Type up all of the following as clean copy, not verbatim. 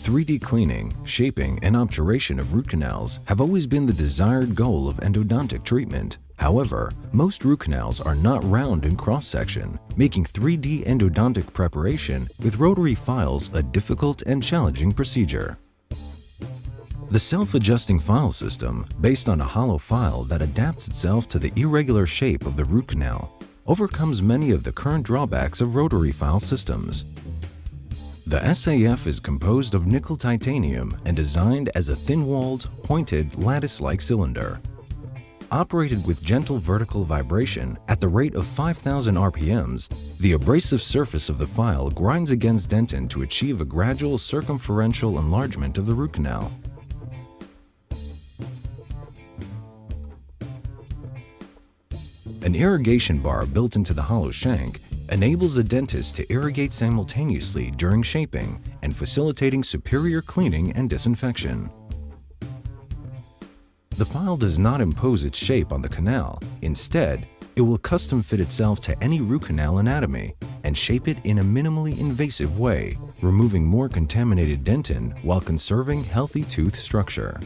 3D cleaning, shaping, and obturation of root canals have always been the desired goal of endodontic treatment. However, most root canals are not round in cross-section, making 3D endodontic preparation with rotary files a difficult and challenging procedure. The self-adjusting file system, based on a hollow file that adapts itself to the irregular shape of the root canal, overcomes many of the current drawbacks of rotary file systems. The SAF is composed of nickel titanium and designed as a thin-walled, pointed, lattice-like cylinder. Operated with gentle vertical vibration at the rate of 5,000 RPMs, the abrasive surface of the file grinds against dentin to achieve a gradual circumferential enlargement of the root canal. An irrigation bar built into the hollow shank enables the dentist to irrigate simultaneously during shaping and facilitating superior cleaning and disinfection. The file does not impose its shape on the canal. Instead, it will custom fit itself to any root canal anatomy and shape it in a minimally invasive way, removing more contaminated dentin while conserving healthy tooth structure.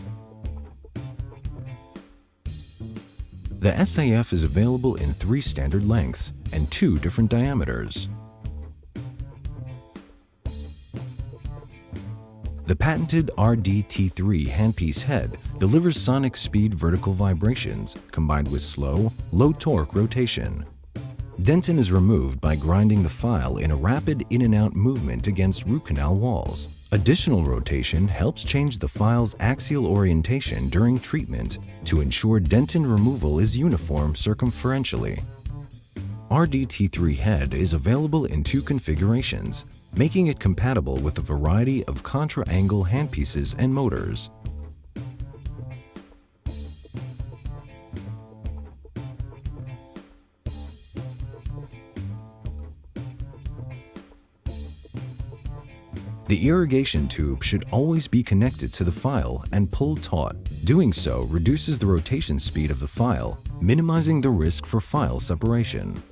The SAF is available in 3 standard lengths and 2 different diameters. The patented RDT3 handpiece head delivers sonic speed vertical vibrations combined with slow, low-torque rotation. Dentin is removed by grinding the file in a rapid in and out movement against root canal walls. Additional rotation helps change the file's axial orientation during treatment to ensure dentin removal is uniform circumferentially. RDT3 head is available in 2 configurations, making it compatible with a variety of contra-angle handpieces and motors. The irrigation tube should always be connected to the file and pulled taut. Doing so reduces the rotation speed of the file, minimizing the risk for file separation.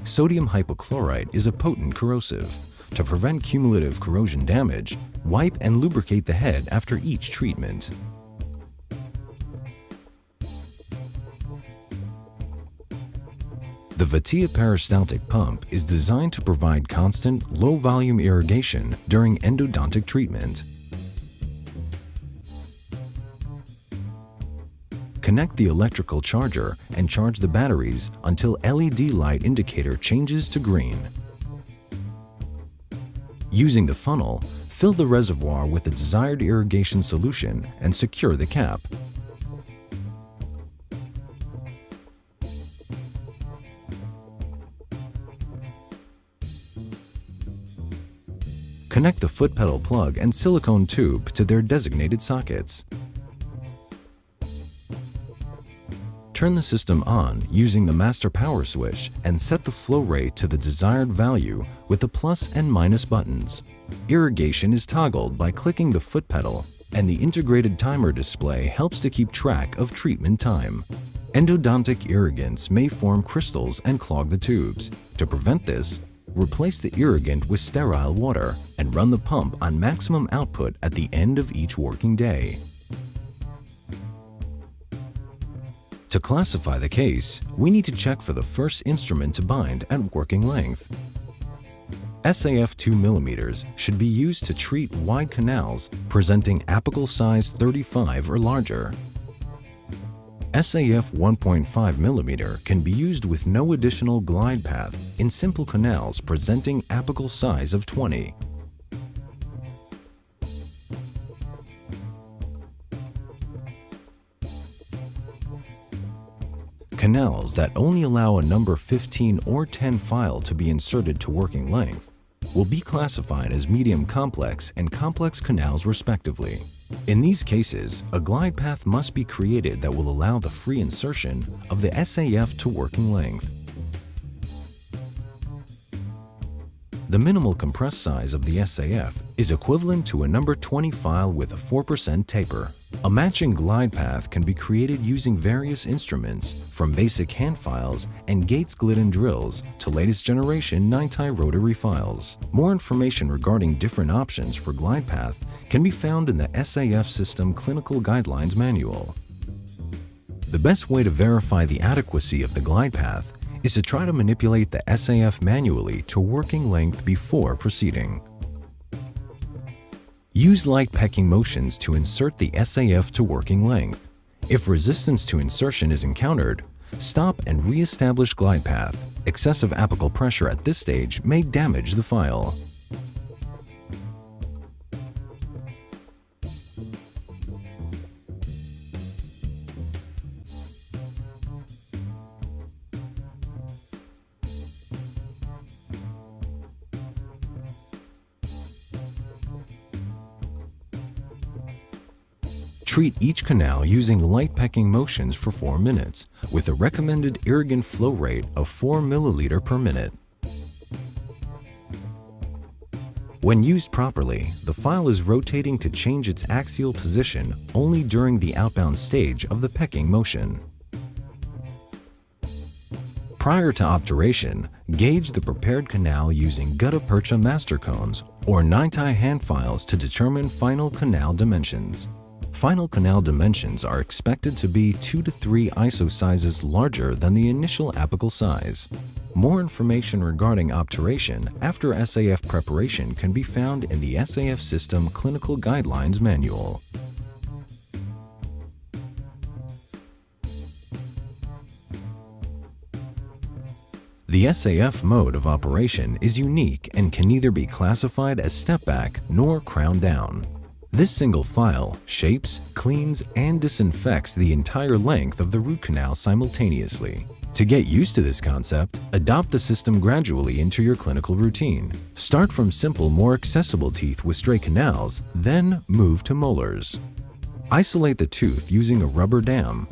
Sodium hypochlorite is a potent corrosive. To prevent cumulative corrosion damage, wipe and lubricate the head after each treatment. The Vatia peristaltic pump is designed to provide constant, low-volume irrigation during endodontic treatment. Connect the electrical charger and charge the batteries until LED light indicator changes to green. Using the funnel, fill the reservoir with the desired irrigation solution and secure the cap. Connect the foot pedal plug and silicone tube to their designated sockets. Turn the system on using the master power switch and set the flow rate to the desired value with the plus and minus buttons. Irrigation is toggled by clicking the foot pedal, and the integrated timer display helps to keep track of treatment time. Endodontic irrigants may form crystals and clog the tubes. To prevent this, replace the irrigant with sterile water and run the pump on maximum output at the end of each working day. To classify the case, we need to check for the first instrument to bind at working length. SAF 2 mm should be used to treat wide canals presenting apical size 35 or larger. SAF 1.5 mm can be used with no additional glide path in simple canals presenting apical size of 20. Canals that only allow a number 15 or 10 file to be inserted to working length will be classified as medium complex and complex canals respectively. In these cases, a glide path must be created that will allow the free insertion of the SAF to working length. The minimal compressed size of the SAF is equivalent to a number 20 file with a 4% taper. A matching glide path can be created using various instruments, from basic hand files and Gates Glidden drills to latest generation Nintai rotary files. More information regarding different options for glide path can be found in the SAF System Clinical Guidelines Manual. The best way to verify the adequacy of the glide path is to try to manipulate the SAF manually to working length before proceeding. Use light pecking motions to insert the SAF to working length. If resistance to insertion is encountered, stop and re-establish glide path. Excessive apical pressure at this stage may damage the file. Treat each canal using light pecking motions for 4 minutes with a recommended irrigant flow rate of 4 milliliter per minute. When used properly, the file is rotating to change its axial position only during the outbound stage of the pecking motion. Prior to obturation, gauge the prepared canal using gutta percha master cones or Nintai hand files to determine final canal dimensions. Final canal dimensions are expected to be 2 to 3 ISO sizes larger than the initial apical size. More information regarding obturation after SAF preparation can be found in the SAF System Clinical Guidelines Manual. The SAF mode of operation is unique and can neither be classified as step back nor crown down. This single file shapes, cleans, and disinfects the entire length of the root canal simultaneously. To get used to this concept, adopt the system gradually into your clinical routine. Start from simple, more accessible teeth with straight canals, then move to molars. Isolate the tooth using a rubber dam.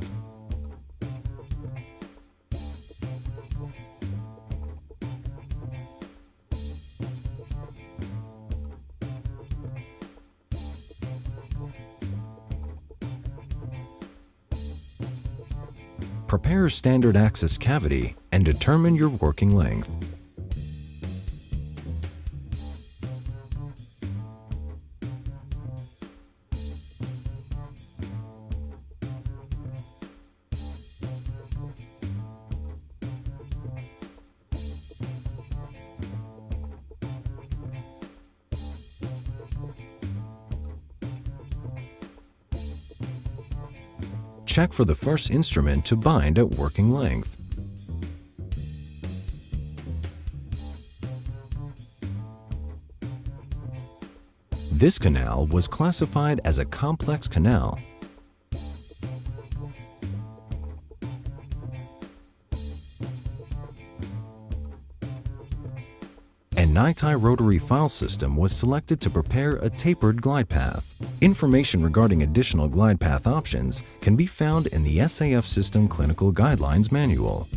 Prepare a standard access cavity and determine your working length. Check for the first instrument to bind at working length. This canal was classified as a complex canal. And Nintai rotary file system was selected to prepare a tapered glide path. Information regarding additional glide path options can be found in the SAF System Clinical Guidelines Manual.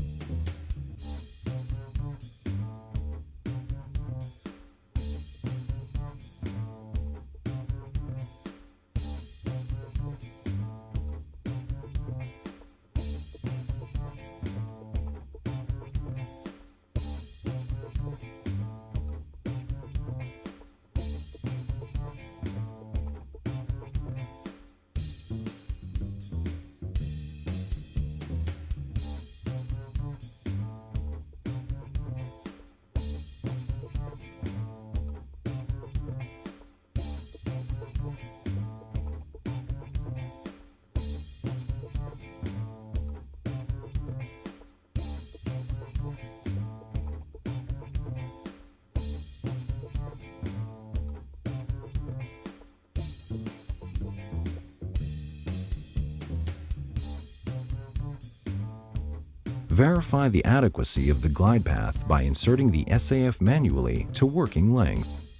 Verify the adequacy of the glide path by inserting the SAF manually to working length.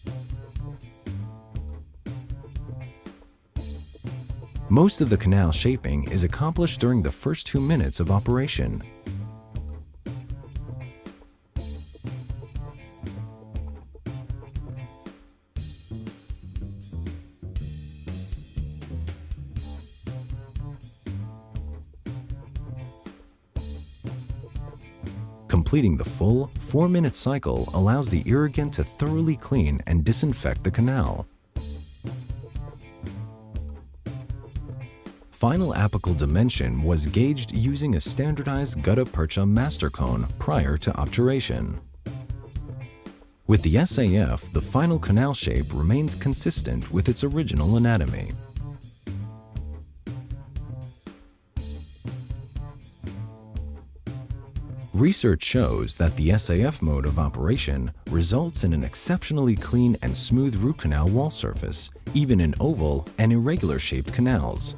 Most of the canal shaping is accomplished during the first 2 minutes of operation. Completing the full 4-minute cycle allows the irrigant to thoroughly clean and disinfect the canal. Final apical dimension was gauged using a standardized gutta-percha master cone prior to obturation. With the SAF, the final canal shape remains consistent with its original anatomy. Research shows that the SAF mode of operation results in an exceptionally clean and smooth root canal wall surface, even in oval and irregular shaped canals.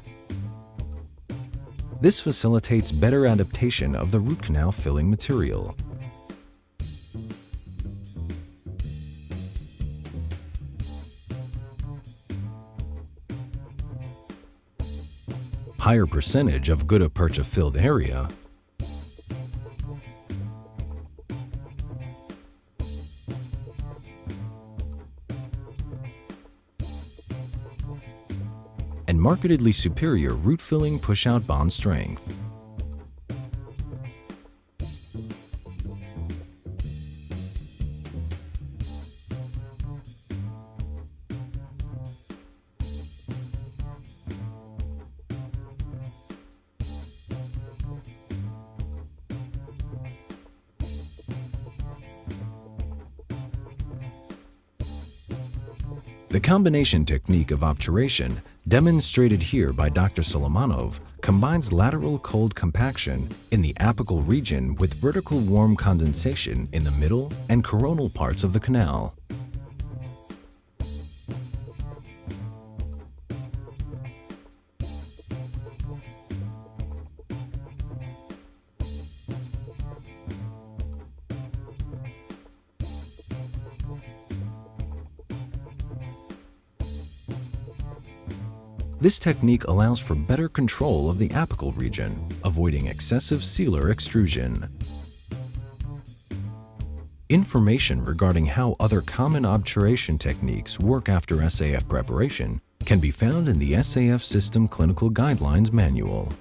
This facilitates better adaptation of the root canal filling material. Higher percentage of gutta-percha filled area, and markedly superior root filling push-out bond strength. The combination technique of obturation, demonstrated here by Dr. Solomonov, combines lateral cold compaction in the apical region with vertical warm condensation in the middle and coronal parts of the canal. This technique allows for better control of the apical region, avoiding excessive sealer extrusion. Information regarding how other common obturation techniques work after SAF preparation can be found in the SAF System Clinical Guidelines Manual.